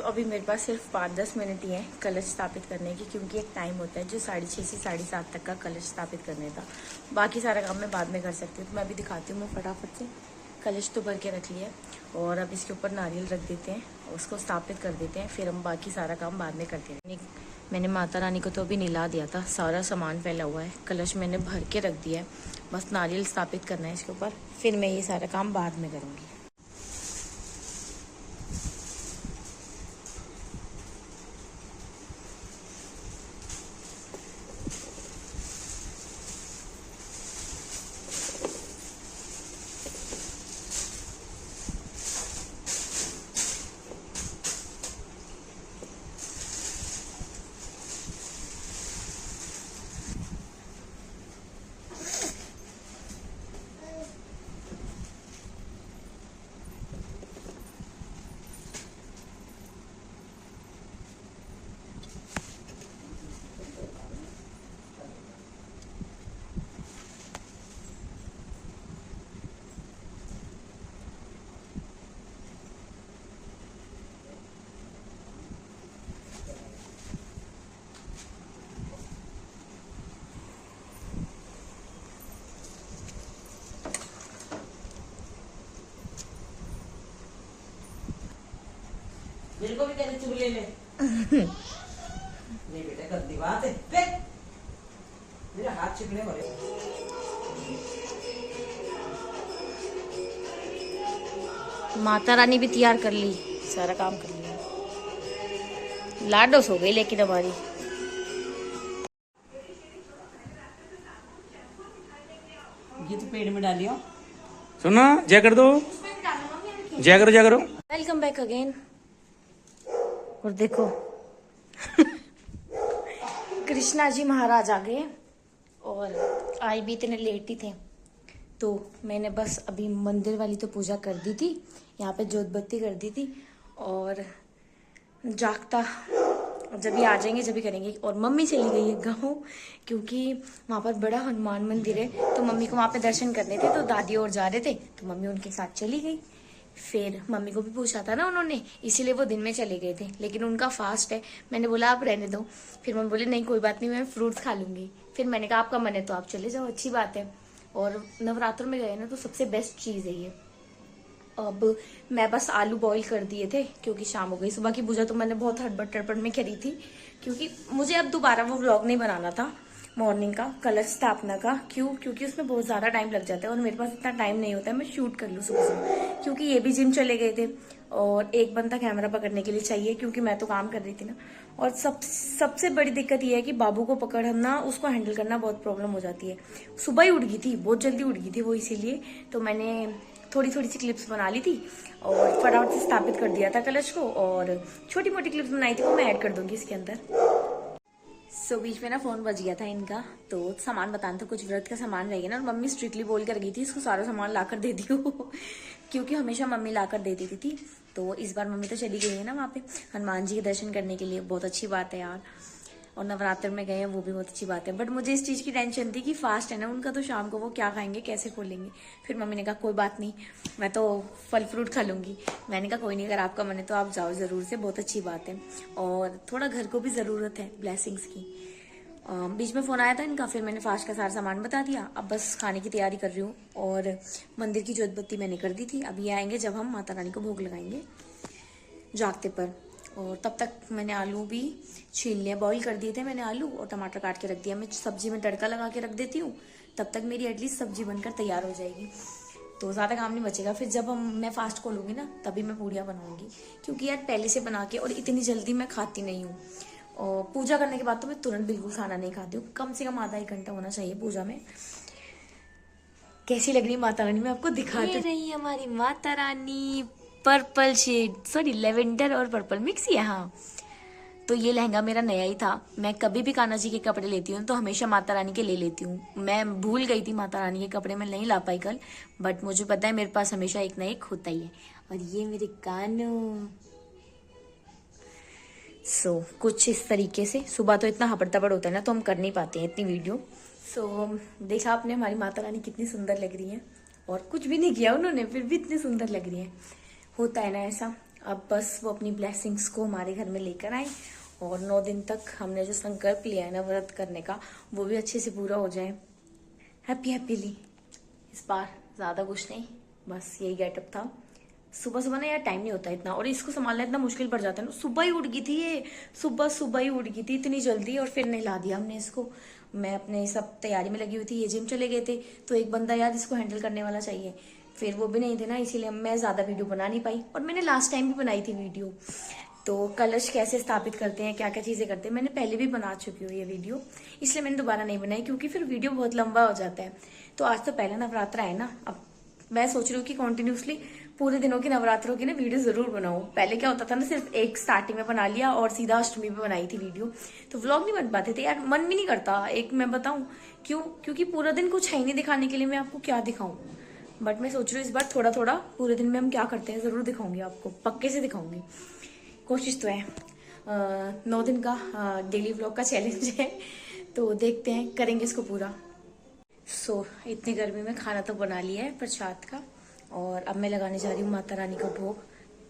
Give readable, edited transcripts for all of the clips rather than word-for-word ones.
अभी मेरे पास सिर्फ 5-10 मिनट ही है कलश स्थापित करने की, क्योंकि एक टाइम होता है जो 6:30 से 7:30 तक का कलश स्थापित करने का। बाकी सारा काम मैं बाद में कर सकती हूँ। तो मैं अभी दिखाती हूँ, मैं फटाफट से कलश तो भर के रख लिया है और अब इसके ऊपर नारियल रख देते हैं, उसको स्थापित कर देते हैं, फिर हम बाकी सारा काम बाद में करते हैं। मैंने माता रानी को तो अभी नहला दिया था, सारा सामान फैला हुआ है, कलश मैंने भर के रख दिया है, बस नारियल स्थापित करना है इसके ऊपर, फिर मैं ये सारा काम बाद में करूँगी। मेरे को भी कहने चुप ले ले। नहीं बेटा गंदी बात है, देख मेरे हाथ चिपने वाले। माता रानी भी तैयार कर ली, सारा काम कर लिया, लाडोस हो गई लेकिन हमारी। ये तो पेड़ में डालियो। सुनो जय कर दो, जय करो जय करो। Welcome back again. और देखो कृष्णा जी महाराज आ गए और आई भी इतने लेट ही थे, तो मैंने बस अभी मंदिर वाली तो पूजा कर दी थी, यहाँ पे जोत बत्ती कर दी थी, और जागता जब भी आ जाएंगे जब भी करेंगे। और मम्मी चली गई है गाँव, क्योंकि वहाँ पर बड़ा हनुमान मंदिर है, तो मम्मी को वहाँ पे दर्शन करने थे, तो दादी और जा रहे थे तो मम्मी उनके साथ चली गई। फिर मम्मी को भी पूछा था ना उन्होंने, इसीलिए वो दिन में चले गए थे, लेकिन उनका फास्ट है। मैंने बोला आप रहने दो, फिर मम्मी बोली नहीं कोई बात नहीं, मैं फ्रूट्स खा लूंगी। फिर मैंने कहा आपका मन है तो आप चले जाओ, अच्छी बात है। और नवरात्र में गए ना तो सबसे बेस्ट चीज़ है ये। अब मैं बस आलू बॉईल कर दिए थे, क्योंकि शाम हो गई। सुबह की पूजा तो मैंने बहुत हड़बड़ टड़बड़ में करी थी, क्योंकि मुझे अब दोबारा वो व्लॉग नहीं बनाना था मॉर्निंग का कलश स्थापना का। क्यों? क्योंकि उसमें बहुत ज़्यादा टाइम लग जाता है और मेरे पास इतना टाइम नहीं होता है मैं शूट कर लूँ सुबह सुबह, क्योंकि ये भी जिम चले गए थे और एक बंदा कैमरा पकड़ने के लिए चाहिए, क्योंकि मैं तो काम कर रही थी ना। और सबसे बड़ी दिक्कत ये है कि बाबू को पकड़ना, उसको हैंडल करना बहुत प्रॉब्लम हो जाती है। सुबह ही उठ गई थी, बहुत जल्दी उठ गई थी वो, इसीलिए तो मैंने थोड़ी थोड़ी सी क्लिप्स बना ली थी और फटाफट से स्थापित कर दिया था कलश को, और छोटी मोटी क्लिप्स बनाई थी वो मैं ऐड कर दूंगी इसके अंदर। बीच में ना फोन बज गया था इनका, तो सामान बताना था, कुछ व्रत का सामान रहेगा ना, और मम्मी स्ट्रिक्टली बोल कर गई थी इसको सारा सामान लाकर दे दियो क्योंकि हमेशा मम्मी लाकर दे देती थी, तो इस बार मम्मी तो चली गई है ना वहाँ पे हनुमान जी के दर्शन करने के लिए। बहुत अच्छी बात है यार, और नवरात्र में गए हैं वो भी बहुत अच्छी बात है। बट मुझे इस चीज़ की टेंशन थी कि फास्ट है ना उनका, तो शाम को वो क्या खाएंगे, कैसे खोलेंगे। फिर मम्मी ने कहा कोई बात नहीं, मैं तो फल फ्रूट खा लूँगी। मैंने कहा कोई नहीं, अगर आपका मन है तो आप जाओ ज़रूर से, बहुत अच्छी बात है। और थोड़ा घर को भी ज़रूरत है ब्लेसिंग्स की। बीच में फ़ोन आया था इनका, फिर मैंने फास्ट का सारा सामान बता दिया। अब बस खाने की तैयारी कर रही हूँ, और मंदिर की जोत बत्ती मैंने कर दी थी। अब ये आएंगे जब हम माता रानी को भोग लगाएंगे जागते पर। और तब तक मैंने आलू भी छील लिया, बॉईल कर दिए थे मैंने आलू, और टमाटर काट के रख दिया। मैं सब्जी में तड़का लगा के रख देती हूँ, तब तक मेरी एटलीस्ट सब्जी बनकर तैयार हो जाएगी, तो ज़्यादा काम नहीं बचेगा। फिर जब मैं फास्ट खोलूँगी ना तभी मैं पूड़ियाँ बनाऊँगी, क्योंकि यार पहले से बना के और इतनी जल्दी मैं खाती नहीं हूँ। और पूजा करने के बाद तो मैं तुरंत बिल्कुल खाना नहीं खाती हूँ, कम से कम आधा 1 घंटा होना चाहिए पूजा में। कैसी लग रही माता रानी, मैं आपको दिखाती रही हमारी Mata Rani. Purple shade, sorry lavender और पर्पल मिक्स ही है। हाँ, तो ये लहंगा मेरा नया ही था। मैं कभी भी कान्हा जी के कपड़े लेती हूँ तो हमेशा माता रानी के ले लेती हूँ। मैं भूल गई थी माता रानी के कपड़े मैं नहीं ला पाई कल, बट मुझे पता है मेरे पास हमेशा एक ना एक होता ही है। और ये मेरे कानों, कुछ इस तरीके से। सुबह तो इतना हपड़ तपड़ होता है ना, तो हम कर नहीं पाते हैं इतनी वीडियो। देखा आपने हमारी माता रानी कितनी सुंदर लग रही है, और कुछ भी नहीं किया उन्होंने, फिर भी इतनी सुंदर लग रही है। होता है ना ऐसा। अब बस वो अपनी ब्लेसिंग्स को हमारे घर में लेकर आए और 9 दिन तक हमने जो संकल्प लिया है ना व्रत करने का, वो भी अच्छे से पूरा हो जाए हैप्पीली। इस बार ज्यादा कुछ नहीं, बस यही गेटअप था। सुबह सुबह ना यार टाइम नहीं होता इतना, और इसको संभालना इतना मुश्किल पड़ जाता है ना। सुबह ही उठ गई थी ये, सुबह ही उठ गई थी इतनी जल्दी, और फिर नहला दिया हमने इसको। मैं अपने सब तैयारी में लगी हुई थी, ये जिम चले गए थे, तो एक बंदा यार इसको हैंडल करने वाला चाहिए, फिर वो भी नहीं थे ना, इसीलिए मैं ज्यादा वीडियो बना नहीं पाई। और मैंने लास्ट टाइम भी बनाई थी वीडियो, तो कलश कैसे स्थापित करते हैं, क्या क्या चीजें करते हैं, मैंने पहले भी बना चुकी हूँ ये वीडियो, इसलिए मैंने दोबारा नहीं बनाई क्योंकि फिर वीडियो बहुत लंबा हो जाता है। तो आज तो पहला नवरात्र है ना, अब मैं सोच रही हूँ कि कंटिन्यूसली पूरे दिनों की नवरात्रों की ना वीडियो जरूर बनाऊं। पहले क्या होता था ना, सिर्फ एक स्टार्टिंग में बना लिया और सीधा अष्टमी में बनाई थी वीडियो, तो व्लॉग नहीं बन पाते थे यार, मन भी नहीं करता। एक मैं बताऊं क्यों, क्योंकि पूरा दिन कुछ है ही नहीं दिखाने के लिए, मैं आपको क्या दिखाऊं। बट मैं सोच रही हूँ इस बार थोड़ा थोड़ा पूरे दिन में हम क्या करते हैं जरूर दिखाऊंगी आपको, पक्के से दिखाऊंगी, कोशिश तो है। 9 दिन का डेली व्लॉग का चैलेंज है, तो देखते हैं करेंगे इसको पूरा। इतनी गर्मी में खाना तो बना लिया है प्रसाद का, और अब मैं लगाने जा रही हूँ माता रानी का भोग।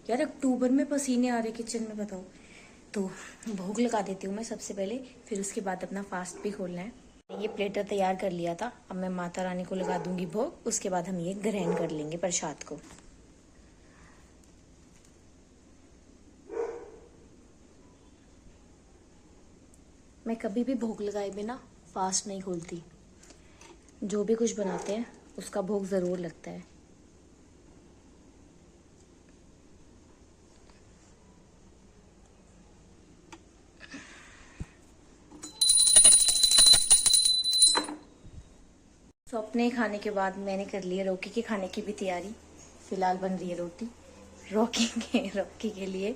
यार अक्टूबर में पसीने आ रहे किचन में, बताओ। तो भोग लगा देती हूँ मैं सबसे पहले, फिर उसके बाद अपना फास्ट भी खोलना है। ये प्लेटर तैयार कर लिया था, अब मैं माता रानी को लगा दूंगी भोग, उसके बाद हम ये ग्रहण कर लेंगे प्रसाद को। मैं कभी भी भोग लगाए बिना फास्ट नहीं खोलती, जो भी कुछ बनाते हैं उसका भोग जरूर लगता है। तो अपने खाने के बाद मैंने कर लिया रॉकी के खाने की भी तैयारी। फिलहाल बन रही है रोटी रॉकी के लिए।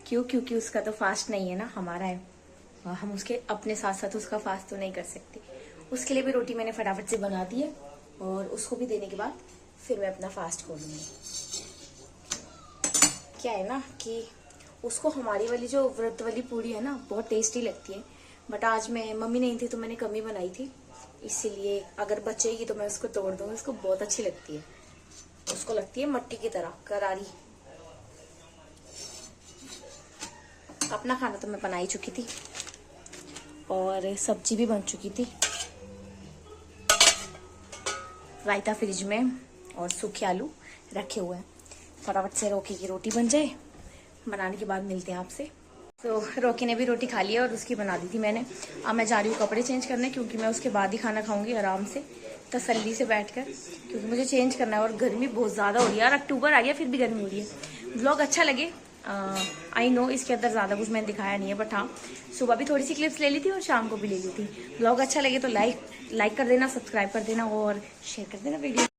क्यों? क्योंकि उसका तो फास्ट नहीं है ना, हमारा है, हम उसके अपने साथ साथ उसका फास्ट तो नहीं कर सकते। उसके लिए भी रोटी मैंने फटाफट से बना दी है, और उसको भी देने के बाद फिर मैं अपना फास्ट खोलूंगी। क्या है ना कि उसको हमारी वाली जो व्रत वाली पूरी है ना बहुत टेस्टी लगती है, बट आज मैं मम्मी नहीं थी तो मैंने कम ही बनाई थी, इसीलिए अगर बचेगी तो मैं उसको तोड़ दूंगी। उसको बहुत अच्छी लगती है, उसको लगती है मट्टी की तरह करारी। अपना खाना तो मैं बना ही चुकी थी, और सब्जी भी बन चुकी थी। रायता फ्रिज में और सूखे आलू रखे हुए हैं। फटाफट से रॉकी की रोटी बन जाए, बनाने के बाद मिलते हैं आपसे। तो रॉकी ने भी रोटी खा ली है और उसकी बना दी थी मैंने। अब मैं जा रही हूँ कपड़े चेंज करने, क्योंकि मैं उसके बाद ही खाना खाऊंगी आराम से तसल्ली से बैठकर, क्योंकि मुझे चेंज करना है। और गर्मी बहुत ज़्यादा हो रही है यार, अक्टूबर आ गया फिर भी गर्मी हो रही है। व्लॉग अच्छा लगे, आई नो इसके अंदर ज़्यादा कुछ मैंने दिखाया नहीं है, बट हाँ सुबह भी थोड़ी सी क्लिप्स ले ली थी और शाम को भी ले ली थी। व्लॉग अच्छा लगे तो लाइक कर देना, सब्सक्राइब कर देना और शेयर कर देना वीडियो।